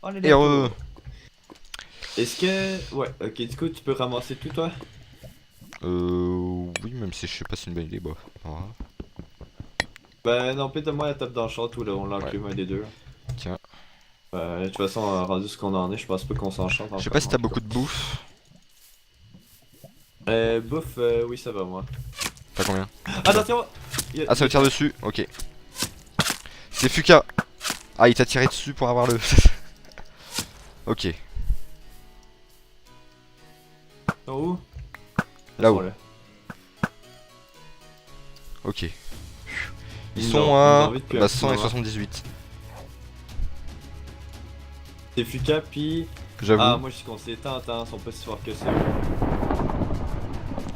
On est Et d'accord. Est-ce que... Ouais, ok, du coup, tu peux ramasser tout, toi? Oui, même si je sais pas si c'est une bonne idée, bah. Pas grave. Ben non, pète-moi la tape dans le char, tout là, on Ouais, l'enclume un des deux. tiens. De toute façon, rendu ce qu'on en est, je pense pas qu'on s'en chante Je sais pas encore, si mais en t'as tout beaucoup cas. de bouffe. Bouffe, oui, ça va, moi. T'as combien? Oula. Attention! Ah, ça me Des tire gens. dessus, ok. C'est Fuka. Ah, il t'a tiré dessus pour avoir le. Ok, Ils sont où? Ils sont là-haut, là. ok. Ils Ils sont nous ont à envie depuis un bah, petit moment. 178. C'est Fuka, puis... Ah, J'avoue, moi, je conseillé tant, ils sont pas si forts que ça.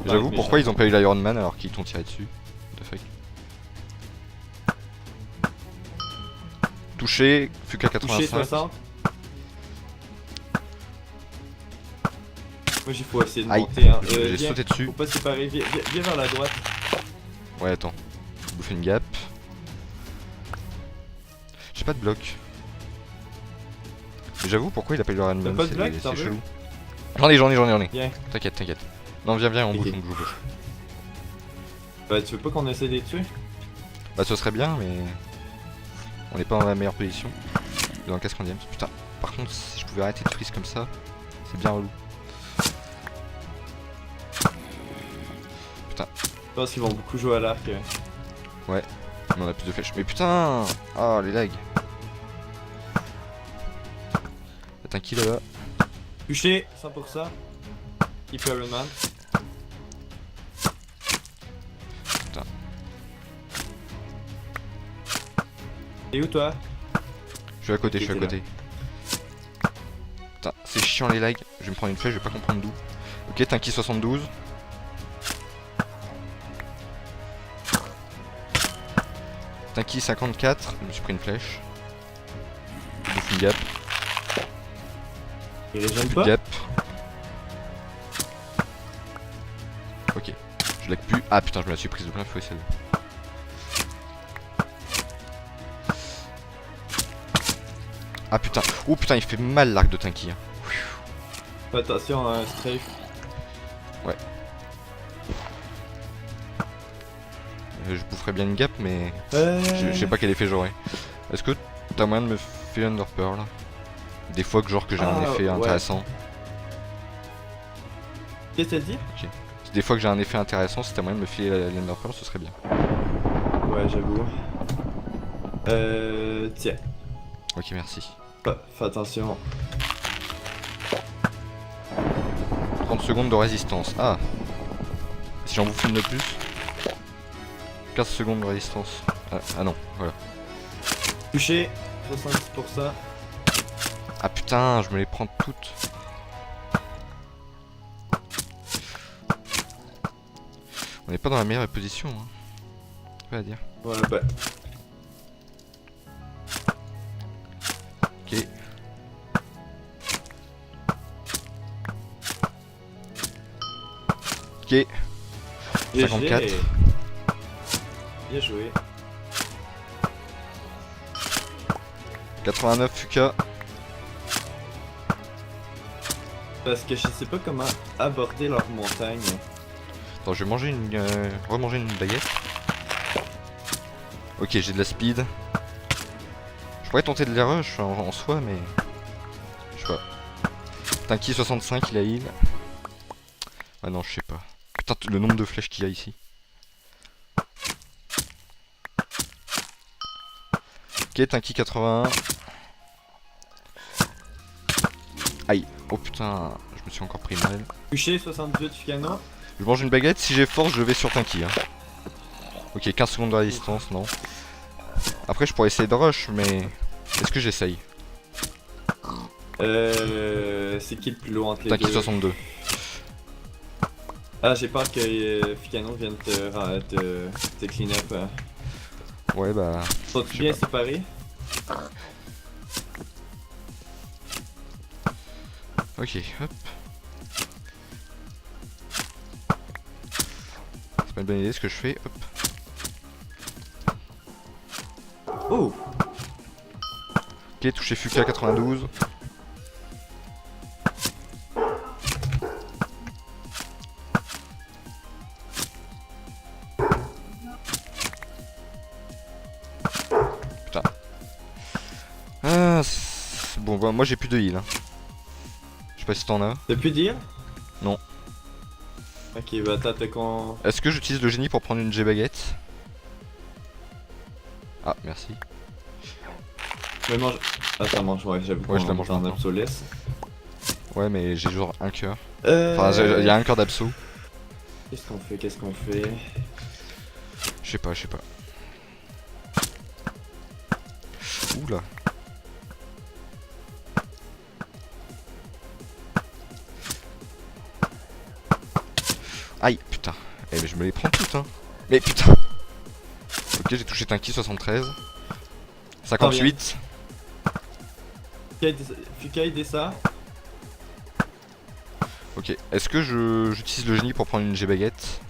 Dans j'avoue, être pourquoi méchant. ils ont pas eu l'Iron Man alors qu'ils t'ont tiré dessus? What the fuck. Touché, Fuka Touché 85. 60. Moi, il faut essayer de Aïe, monter, hein. j'ai Viens, sauté dessus. faut pas se séparer, viens vers la droite. Ouais, attends, bouffer une gap. J'ai pas de bloc. Mais j'avoue, pourquoi il a pas eu l'Iron T'as Man? pas de bloc, t'en C'est veux? chelou. J'en ai. Viens. T'inquiète, t'inquiète. Non, viens, on Ok. bouge. Bah, tu veux pas qu'on essaie de les tuer? Bah, ce serait bien, mais. On n'est pas dans la meilleure position. Dans le 90ème. Putain, par contre, si je pouvais arrêter de freeze comme ça, c'est bien relou. Putain, Je pense qu'ils vont beaucoup jouer à l'arc. mais on a plus de flèches. Mais putain! Ah, les lags. Y'a un kill là. Touché, 100%. Keep Iron Man. Putain. Et où toi? Je suis à côté, Ok, je suis à t'es là. côté. Putain, c'est chiant les lags. Je vais me prendre une flèche, je vais pas comprendre d'où. Ok, Tinky 72. Tinky 54. Je me suis pris une flèche. Je bouffe une gap. Il régène Plus de pas? gap. Ok. Je lag plus. Ah putain, je me la suis prise de plein fouet celle-là. Ah putain. Oh putain, il fait mal l'arc de Tinky. Hein. Fais attention à un strafe. Ouais. Je boufferais bien une gap, mais je sais pas quel effet j'aurai. Est-ce que t'as moyen de me filer Under Pearl là? Des fois que genre que j'ai un Ah, effet ouais. intéressant. Qu'est-ce que t'as dit? Des fois que j'ai un effet intéressant, si t'as moyen de me filer l'Under Pearl, ce serait bien. Ouais, j'avoue. Tiens. Ok, merci. Fais attention. 30 secondes de résistance. Ah. Si j'en bouffe une de plus. 15 secondes de résistance. Ah non, voilà. Touché, 70%. Ah putain, je me les prends toutes. On n'est pas dans la meilleure position, hein. Pas à dire. Ouais, bah. Ok. Ok. 54. GG. Bien joué. 89 Fuka. Parce que je sais pas comment aborder leur montagne. Attends, je vais manger une. Remanger une baguette. Ok, j'ai de la speed. Je pourrais tenter de les rush en soi, mais. Je sais pas. Tinky 65, il a heal. Ah non, je sais pas. Putain, le nombre de flèches qu'il y a ici. Ok, Tinky 81. Aïe. Oh putain, je me suis encore pris mal. Touché, 78 Ficano. Je mange une baguette, si j'ai force, je vais sur Tinky. Hein. Ok, 15 secondes de résistance, non. Après, je pourrais essayer de rush, mais. Est-ce que j'essaye? C'est qui le plus loin entre les Tinky deux? 62. Ah, j'ai peur que Ficano vienne te clean up. Ouais, bah. Sont-ils Je sais bien pas. séparés? Ok, hop. C'est pas une bonne idée ce que je fais, hop. Oh! Ok, touché Fuka 92. bon, bah, moi j'ai plus de heal. Hein. Je sais pas si t'en as. T'as pu dire? Non. Ok, bah attends, t'es quand. Est-ce que j'utilise le génie pour prendre une G-baguette? Ah, merci. Mais mange. Attends, mange, ouais, j'avoue Ouais, je la qu'on mange est en maintenant. obsolesce. Ouais, mais j'ai genre un cœur. Euh... Enfin, il y a un cœur d'abso. Qu'est-ce qu'on fait? Qu'est-ce qu'on fait? Je sais pas, je sais pas. Oula. Aïe, putain. Eh, mais je me les prends toutes, hein. Mais putain. Ok, j'ai touché Tinky 73. 58. Fukai ça. Ok, est-ce que j'utilise le génie pour prendre une G-baguette?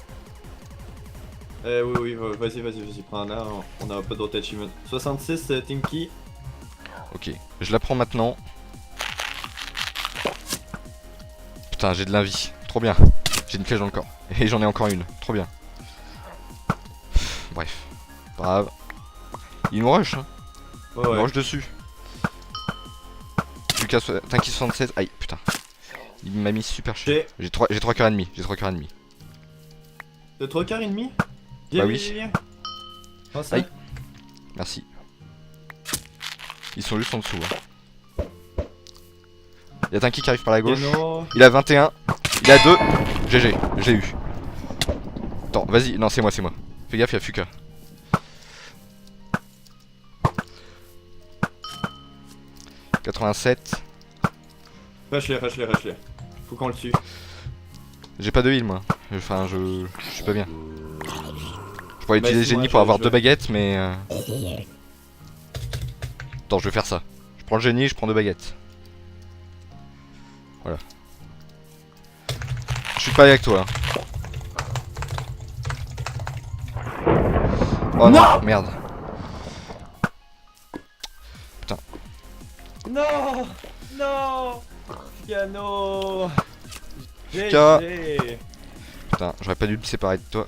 Oui, vas-y, prends un là, on a pas d'autre achievement. 66, Tinky. Ok, je la prends maintenant. Putain, j'ai de la vie. Trop bien. J'ai une flèche dans le corps. Et j'en ai encore une. Trop bien. Bref. Pas grave. Il nous rush, hein. Ouais, Il nous ouais. rush dessus. Lucas, Tinky 76. Aïe, putain. Il m'a mis super cher. J'ai 3 cœurs et demi. J'ai 3 cœurs et demi. T'as 3 quarts et demi? Bah oui. Viens. Prends ça. Aïe. Merci. Ils sont juste en dessous. Hein. Y'a Tinky qui arrive par la gauche. Piano. Il a 21. Il a 2. GG. J'ai eu. Attends, vas-y. Non, c'est moi. Fais gaffe, y'a Fuka. « 87. Rush-les. Faut qu'on le tue. J'ai pas de heal moi. Enfin, je suis pas bien. Je pourrais Bah, utiliser c'est moi, génie pour avoir je- 2 baguettes, mais. Attends, je vais faire ça. Je prends le génie, je prends 2 baguettes. Voilà. Je suis pas avec toi. Oh non, merde. Non. Piano. Fuka. GG. Putain, j'aurais pas dû me séparer de toi.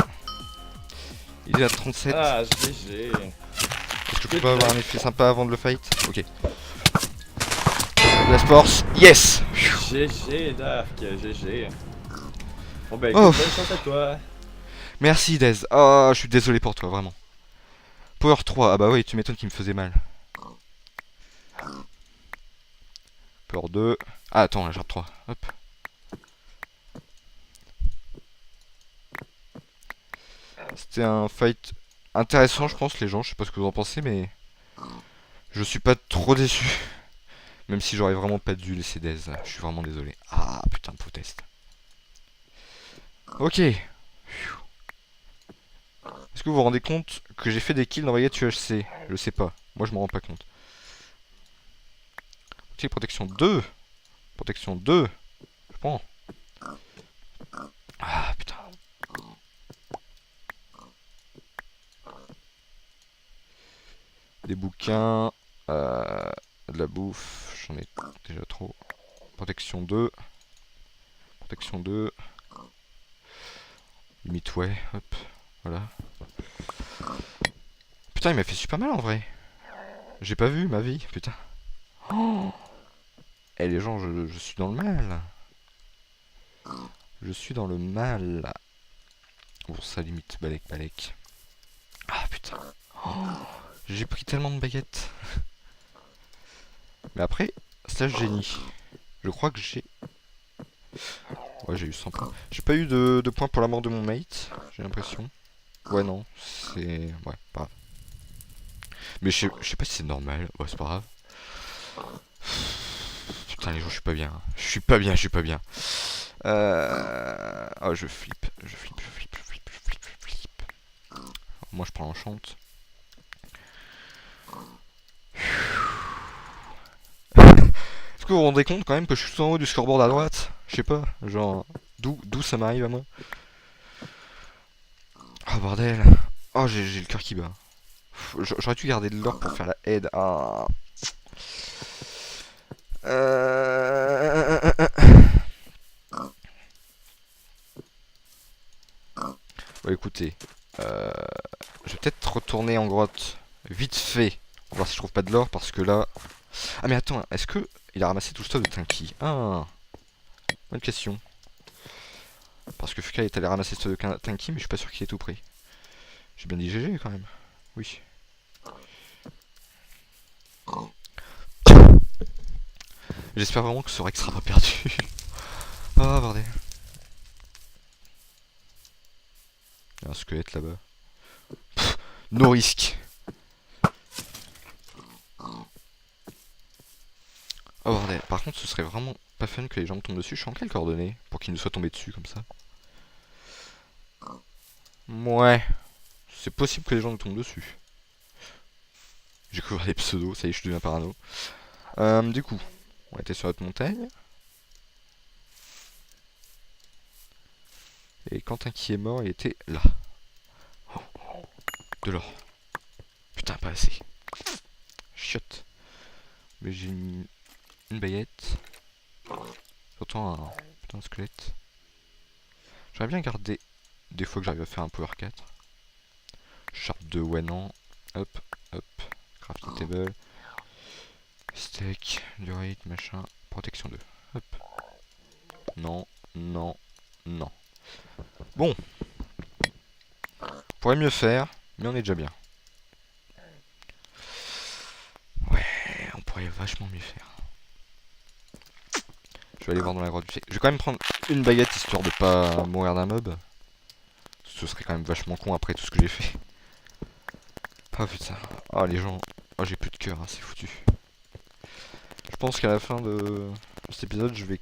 Il est à 37. Ah, GG. Est-ce que je peux pas avoir un effet sympa avant de le fight? Ok. La force, yes! GG, Dark, GG. Bon bah Oh. écoute, bonne chance à toi. Merci Dez. Oh, je suis désolé pour toi, vraiment. Power 3, ah bah oui, tu m'étonnes qu'il me faisait mal. Power 2. Ah, attends, la jarre 3. Hop. C'était un fight intéressant, je pense, les gens. Je sais pas ce que vous en pensez, mais je suis pas trop déçu. Même si j'aurais vraiment pas dû laisser Dez. Je suis vraiment désolé. Ah, putain de proteste. Ok. Est-ce que vous vous rendez compte que j'ai fait des kills dans Baguette UHC? Je sais pas. Moi, je m'en rends pas compte. Ok, protection 2. Protection 2. Je prends. Ah, putain. Des bouquins. De la bouffe. J'en ai déjà trop. Protection 2. Protection 2. Limite, ouais. Hop. Voilà. Putain, il m'a fait super mal en vrai. J'ai pas vu ma vie, putain. Oh. Eh les gens, je suis dans le mal. Je suis dans le mal. Bon, ça limite, balek. Ah putain. Oh. J'ai pris tellement de baguettes. Mais après, slash génie. Je crois que j'ai... Ouais, j'ai eu 100 points. J'ai pas eu de points pour la mort de mon mate, j'ai l'impression. Ouais, non, c'est... Ouais, pas grave. Mais je sais pas si c'est normal. Ouais, c'est pas grave. Putain, les gens, je suis pas bien. Je suis pas bien. Oh, je flippe. Moi, je prends l'enchante. Est-ce que vous vous rendez compte quand même que je suis tout en haut du scoreboard à droite? Je sais pas, genre... D'où ça m'arrive à moi? Oh bordel. Oh, j'ai le cœur qui bat. J'aurais dû garder de l'or pour faire la aide. Ah. Bon, écoutez. Je vais peut-être retourner en grotte. Vite fait. On va voir si je trouve pas de l'or parce que là... Ah mais attends, est-ce que il a ramassé tout le stuff de Tinky? Ah, bonne question. Parce que Fuka est allé ramasser le stuff de Tinky, mais je suis pas sûr qu'il ait tout pris. J'ai bien dit GG quand même. Oui. J'espère vraiment que ce Rex sera pas perdu. Ah, bordel. Il y a un squelette là-bas. No risque. Oh bordel. Par contre, ce serait vraiment pas fun que les gens me tombent dessus. Je suis en quelles coordonnées pour qu'ils nous soient tombés dessus comme ça? Ouais. C'est possible que les gens nous tombent dessus. J'ai cru voir des pseudos, ça y est, je deviens parano. Du coup, on était sur notre montagne. Et Quentin qui est mort, il était là. De l'or. Putain, pas assez. Chut. Mais j'ai une baguette. Surtout un putain de squelette. J'aimerais bien garder des fois que j'arrive à faire un power 4. Sharp 2, ouais non. Hop, hop. Crafting table. Steak, durite, machin. Protection 2. Hop. Non, non, non. Bon. On pourrait mieux faire, mais on est déjà bien. Ouais, on pourrait vachement mieux faire. Je vais aller voir dans la grotte du sec. Je vais quand même prendre une baguette histoire de pas mourir d'un mob. Ce serait quand même vachement con après tout ce que j'ai fait. Oh putain. Oh les gens. Oh j'ai plus de cœur, hein, c'est foutu. Je pense qu'à la fin de cet épisode je vais...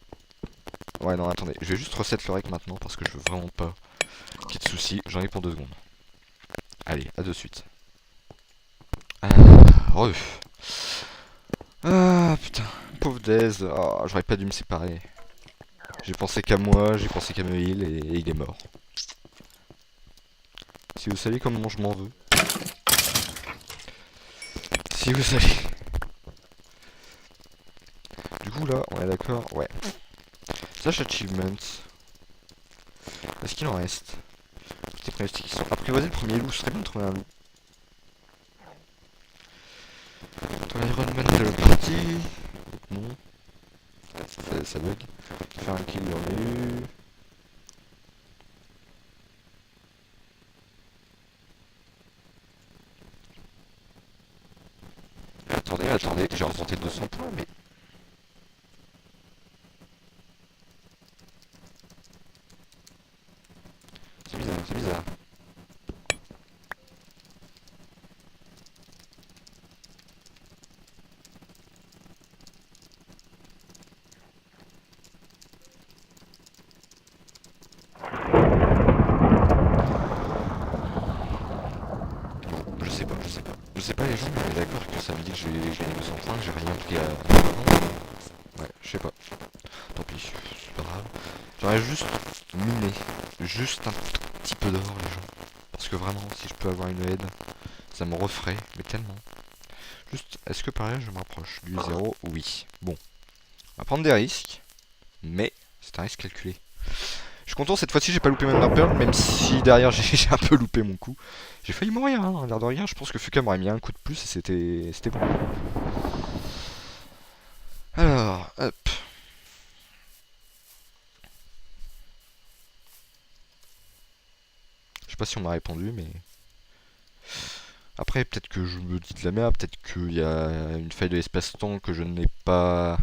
Ouais non attendez, je vais juste reset le rec maintenant parce que je veux vraiment pas qu'il y ait de soucis. J'en ai pour 2 secondes. Allez, à de suite. Ref. Ah putain. Pauvre Dez. Oh, j'aurais pas dû me séparer. J'ai pensé qu'à moi, j'ai pensé qu'à me heal et il est mort. Si vous savez comment je m'en veux. Si vous savez. Du coup là, on est d'accord. Ouais. Slash achievements. Est-ce qu'il en reste? Petits pronostics qui sont apprivoiser le premier loup. Ce serait bien de trouver un loup. Dans l'Ironman de la partie. Non. Ça bug. Faire un kill dans le... Attendez, j'ai remonté 200 points, mais... C'est bizarre, c'est bizarre. Bon, je sais pas les gens, mais on est d'accord que ça me dit que j'ai gagné 200 points, que j'ai rien pris à... Ouais, je sais pas. Tant pis, c'est pas grave. J'aurais juste miné. Juste un tout petit peu d'or, les gens. Parce que vraiment, si je peux avoir une aide, ça me referait, mais tellement. Juste, est-ce que par là, je m'approche du 0? Oui. Bon. On va prendre des risques, mais c'est un risque calculé. Je suis content, cette fois-ci, j'ai pas loupé Mother Pearl, même si derrière, j'ai un peu loupé mon coup. J'ai failli mourir, hein, l'air de rien. Je pense que Fuka m'aurait mis un coup de plus et c'était bon. Alors, hop. Je sais pas si on m'a répondu, mais... Après, peut-être que je me dis de la merde, peut-être qu'il y a une faille de l'espace-temps que je n'ai pas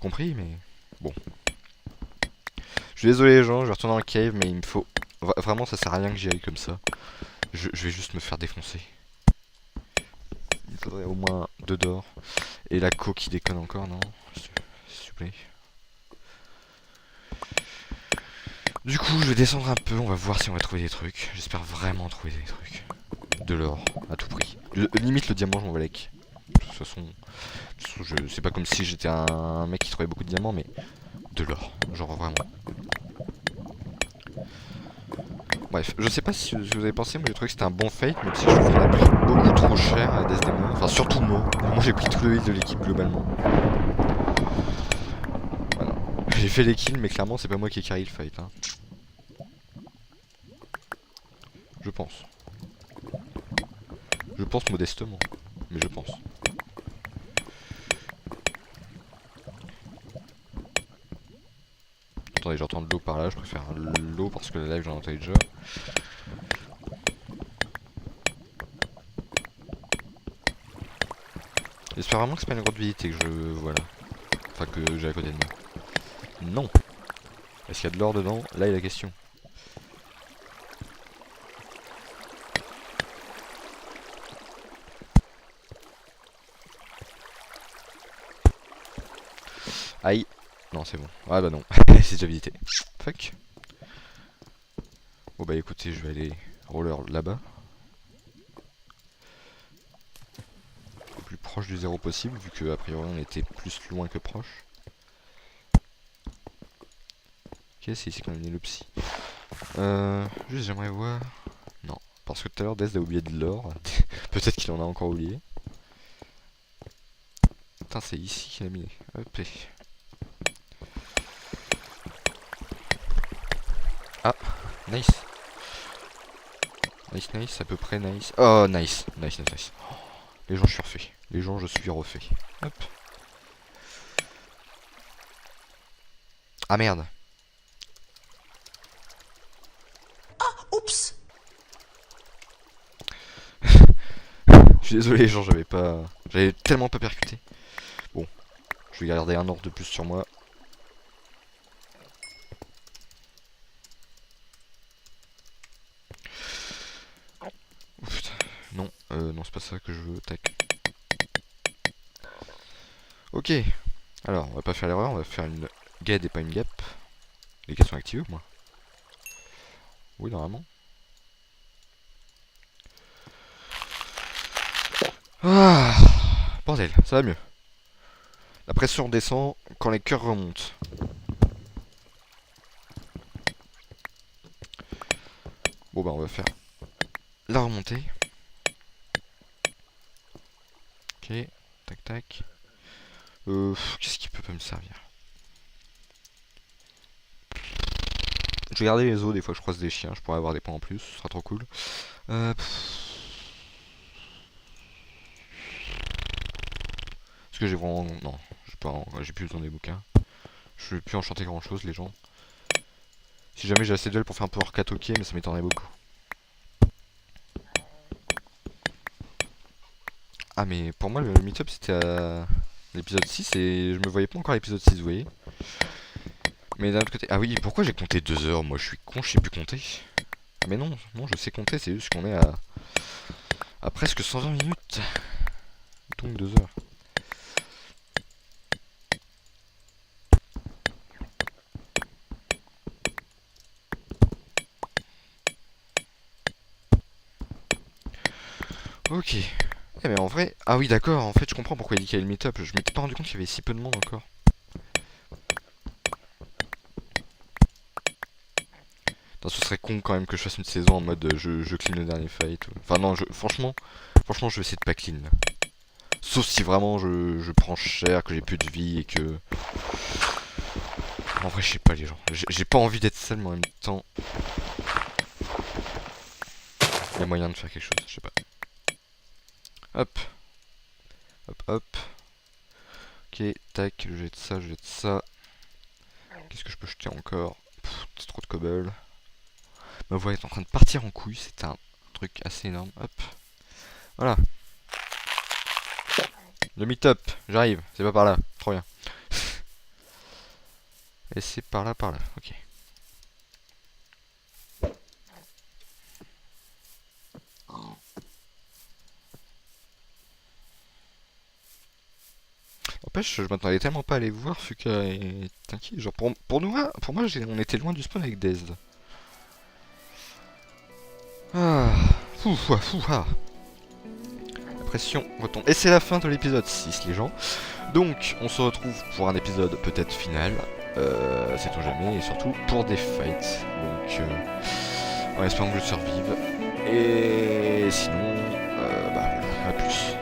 compris, mais bon. Je suis désolé les gens, je vais retourner en cave, mais il me faut... Vraiment, ça sert à rien que j'y aille comme ça. Je vais juste me faire défoncer. Il faudrait au moins 2 d'or. Et la co qui déconne encore, non? S'il vous plaît. Du coup, je vais descendre un peu, on va voir si on va trouver des trucs. J'espère vraiment trouver des trucs. De l'or, à tout prix. Limite le diamant, je m'en valec. De toute façon, c'est pas comme si j'étais un mec qui trouvait beaucoup de diamants, mais de l'or, genre vraiment. Bref, je sais pas si vous avez pensé, moi j'ai trouvé que c'était un bon fake, même si je trouve qu'on a pris beaucoup trop cher à Desdemona. Enfin, surtout moi. Moi j'ai pris tout le heal de l'équipe globalement. Voilà. J'ai fait les kills, mais clairement c'est pas moi qui ai carry le fight. Hein. Je pense. Je pense modestement, mais je pense. Attendez, j'entends de l'eau par là, je préfère l'eau parce que la live j'en entends déjà. J'espère vraiment que c'est pas une grotte visitée que je vois là. Enfin que j'ai à côté de moi. Non. Est-ce qu'il y a de l'or dedans? Là est la question. Aïe. Non c'est bon. Ah bah non. C'est déjà visité. Fuck. Bon bah écoutez, je vais aller roller là-bas. Le plus proche du zéro possible, vu que a priori on était plus loin que proche. Ok, c'est ici qu'on a mis le psy. Juste j'aimerais voir... Non, parce que tout à l'heure Dez a oublié de l'or. Peut-être qu'il en a encore oublié. Putain, c'est ici qu'il a mis. Hop. Ah, nice. Nice, à peu près nice. Oh, nice. Oh, les gens, je suis refait. Les gens, je suis refait. Hop. Ah merde. Oups. Je suis désolé, genre, j'avais tellement pas percuté. Bon, je vais garder un ordre de plus sur moi. Oh, putain. Non, non, c'est pas ça que je veux. Tac. Ok. Alors, on va pas faire l'erreur, on va faire une GED et pas une gap. Les quêtes sont activées ou moi? Oui, normalement. Ah, bordel, ça va mieux. La pression descend quand les cœurs remontent. Bon bah on va faire la remontée. Ok, tac. Qu'est-ce qui peut pas me servir? Je vais garder les os, des fois je croise des chiens, je pourrais avoir des points en plus, ce sera trop cool. Est-ce que j'ai vraiment... Non, j'ai plus besoin des bouquins. Je vais plus enchanter grand chose les gens. Si jamais j'ai assez de duel pour faire un power 4, ok, mais ça m'étonnerait beaucoup. Ah mais pour moi le meet-up c'était à l'épisode 6 et je me voyais pas encore à l'épisode 6, vous voyez. Mais d'un autre côté... Ah oui, pourquoi j'ai compté 2 heures? Moi je suis con, je sais plus compter. Mais non, je sais compter, c'est juste qu'on est à presque 120 minutes. Donc 2 heures. Ok. Eh mais en vrai... Ah oui d'accord, en fait je comprends pourquoi il dit qu'il y a le meet-up. Je m'étais pas rendu compte qu'il y avait si peu de monde encore. Non, ce serait con quand même que je fasse une saison en mode je clean le dernier fight. Enfin non, franchement je vais essayer de pas clean là. Sauf si vraiment je prends cher, que j'ai plus de vie et que... En vrai je sais pas les gens. J'ai pas envie d'être seul mais en même temps... Il y a moyen de faire quelque chose, je sais pas. Hop. Ok, tac, je jette ça. Qu'est-ce que je peux jeter encore? C'est trop de cobble. Ma voix est en train de partir en couille, c'est un truc assez énorme. Hop. Voilà. Le meet-up, j'arrive, c'est pas par là, trop bien. Et c'est par là, ok. N'empêche, je m'attendais tellement pas à les voir, Fuka et Tinky. Genre, pour moi, on était loin du spawn avec Dez. Ah, ah. La pression retombe. Et c'est la fin de l'épisode 6, les gens. Donc, on se retrouve pour un épisode peut-être final. Sait-on jamais. Et surtout pour des fights. Donc, en espérant que je survive. Et sinon, bah, à plus.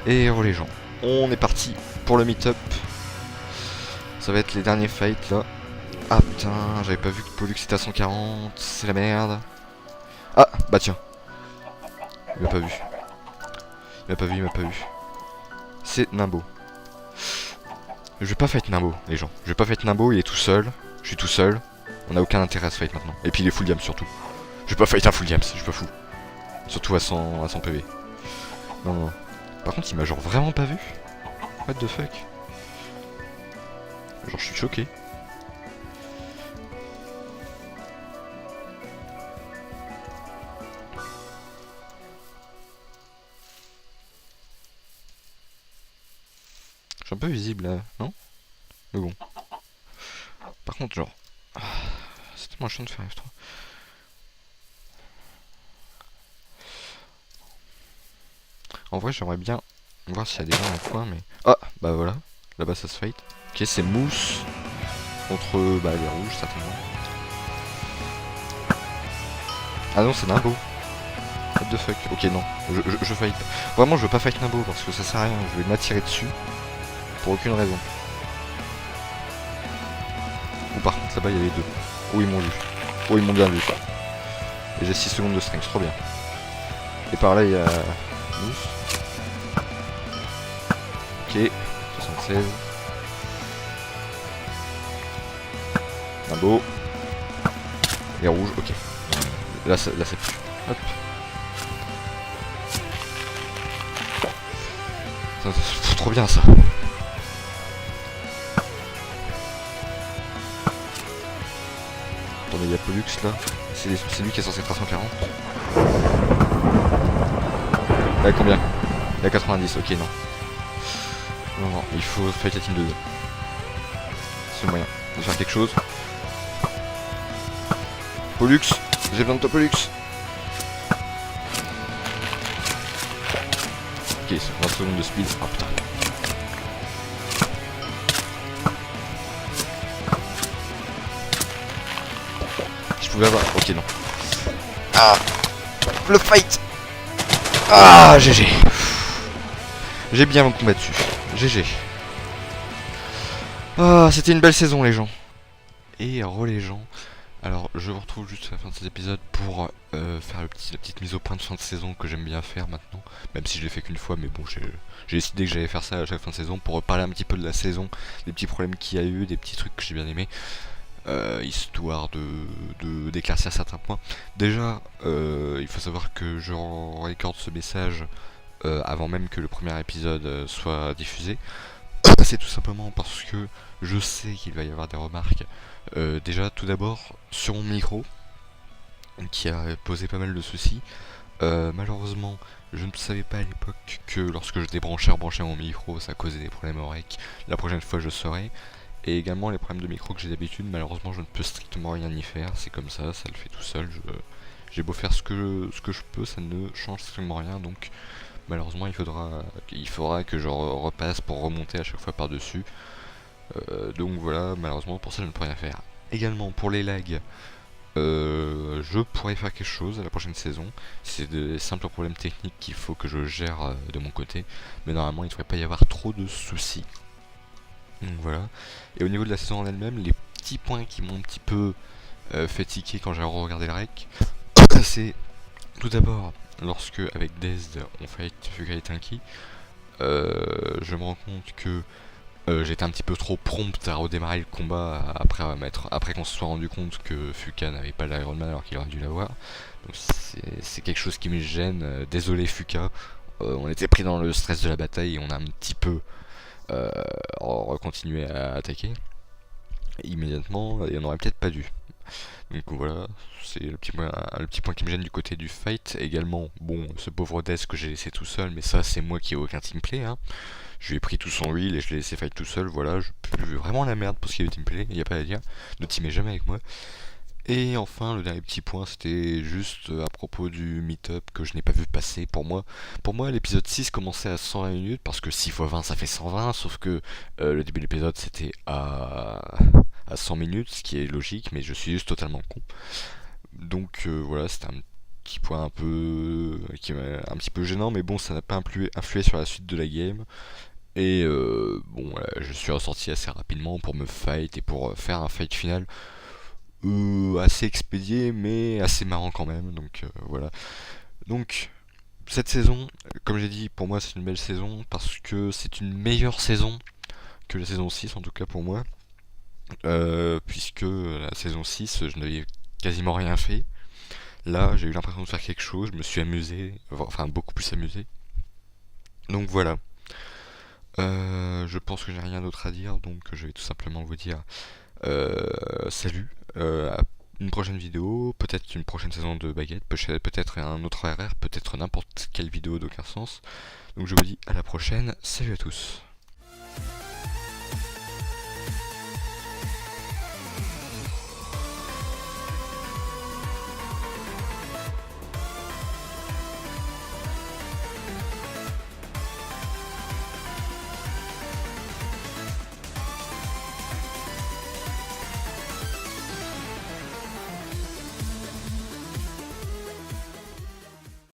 Et les gens, on est parti pour le meet-up. Ça va être les derniers fights là. Ah putain, j'avais pas vu que Pollux était à 140, c'est la merde. Ah, bah tiens. Il m'a pas vu. Il m'a pas vu. C'est Nimbo. Je vais pas fight Nimbo, les gens. Je vais pas fight Nimbo, il est tout seul. Je suis tout seul. On a aucun intérêt à se fight maintenant. Et puis il est full diams surtout. Je vais pas fight un full diams, je suis pas fou. Surtout à 100 PV. Non, non. Par contre, il m'a genre vraiment pas vu. What the fuck. Genre, je suis choqué. Je suis un peu visible là, non? Mais bon. Par contre, genre. C'est tellement chiant de faire F3. En vrai, j'aimerais bien voir s'il y a des gens dans le coin, mais. Ah, bah voilà. Là-bas, ça se fight. Ok, c'est Mousse contre les rouges, certainement. Ah non, c'est Nimbo. What the fuck. Ok, non. Je fight. Vraiment, je veux pas fight Nimbo parce que ça sert à rien. Je vais m'attirer dessus. Pour aucune raison. Ou par contre, là-bas, il y a les deux. Oh, ils m'ont vu. Oh, ils m'ont bien vu. Et j'ai 6 secondes de strength, trop bien. Et par là, il y a Mousse. Ok, 76. Nimbo. Les rouges, ok. Là, ça pue. Hop. C'est trop bien ça. Attendez, il y a Pollux là. C'est lui qui est censé être à 140. Il y a combien? Il y a 90, ok, non. Non, non, il faut fight la team 2. C'est le moyen de faire quelque chose. Pollux, j'ai besoin de toi, Pollux. Ok, c'est 20 secondes de speed. Ah putain. Je pouvais avoir. Ok, non. Ah, le fight. Ah, GG. J'ai bien combattu. GG. Ah, c'était une belle saison, les gens. Et les gens. Alors, je vous retrouve juste à la fin de cet épisode pour faire la petite mise au point de fin de saison que j'aime bien faire maintenant. Même si je l'ai fait qu'une fois, mais bon, j'ai décidé que j'allais faire ça à chaque fin de saison pour parler un petit peu de la saison, des petits problèmes qu'il y a eu, des petits trucs que j'ai bien aimé. Histoire d'éclaircir certains points. Déjà, il faut savoir que je recorde ce message avant même que le premier épisode soit diffusé. C'est tout simplement parce que je sais qu'il va y avoir des remarques. Déjà, tout d'abord, sur mon micro, qui a posé pas mal de soucis. Malheureusement, je ne savais pas à l'époque que lorsque je débranchais, rebranchais mon micro, ça causait des problèmes au rec. La prochaine fois, je saurai. Et également les problèmes de micro que j'ai d'habitude, malheureusement je ne peux strictement rien y faire, c'est comme ça le fait tout seul, j'ai beau faire ce que je peux, ça ne change strictement rien, donc malheureusement il faudra que je repasse pour remonter à chaque fois par dessus. Donc voilà, malheureusement pour ça je ne peux rien faire. Également pour les lags, je pourrais faire quelque chose à la prochaine saison, c'est des simples problèmes techniques qu'il faut que je gère de mon côté, mais normalement il ne devrait pas y avoir trop de soucis. Donc voilà. Et au niveau de la saison en elle-même, les petits points qui m'ont un petit peu fait tiquer quand j'ai regardé le rec, c'est tout d'abord lorsque avec Dazed on fight Fuka et Tinky, je me rends compte que j'étais un petit peu trop prompt à redémarrer le combat après qu'on se soit rendu compte que Fuka n'avait pas l'Iron Man alors qu'il aurait dû l'avoir. Donc c'est quelque chose qui me gêne. Désolé Fuka, on était pris dans le stress de la bataille et on a un petit peu continuer à attaquer immédiatement et on aurait peut-être pas dû. Donc voilà, c'est le petit point qui me gêne du côté du fight. Également, bon, ce pauvre Death que j'ai laissé tout seul, mais ça c'est moi qui ai aucun teamplay, hein. Je lui ai pris tout son heal et je l'ai laissé fight tout seul, voilà, je pue vraiment la merde pour ce qui est du teamplay, il n'y a pas à dire, ne teamez jamais avec moi. Et enfin, le dernier petit point, c'était juste à propos du meet-up que je n'ai pas vu passer. Pour moi l'épisode 6 commençait à 120 minutes, parce que 6 x 20 ça fait 120, sauf que le début de l'épisode c'était à 100 minutes, ce qui est logique, mais je suis juste totalement con. Donc voilà, c'était un petit point un peu qui est un petit peu gênant, mais bon, ça n'a pas influé sur la suite de la game. Et bon, voilà, je suis ressorti assez rapidement pour me fight et pour faire un fight final assez expédié, mais assez marrant quand même. Donc voilà. Donc cette saison, comme j'ai dit, pour moi c'est une belle saison parce que c'est une meilleure saison que la saison 6 en tout cas pour moi. Puisque la saison 6, je n'avais quasiment rien fait. Là, j'ai eu l'impression de faire quelque chose, je me suis amusé, enfin beaucoup plus amusé. Donc voilà. Je pense que j'ai rien d'autre à dire, donc je vais tout simplement vous dire salut, à une prochaine vidéo, peut-être une prochaine saison de Baguette, peut-être un autre RR, peut-être n'importe quelle vidéo d'aucun sens. Donc je vous dis à la prochaine, salut à tous.